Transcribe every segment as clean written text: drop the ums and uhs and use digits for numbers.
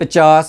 50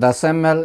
10 ml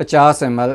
50 ml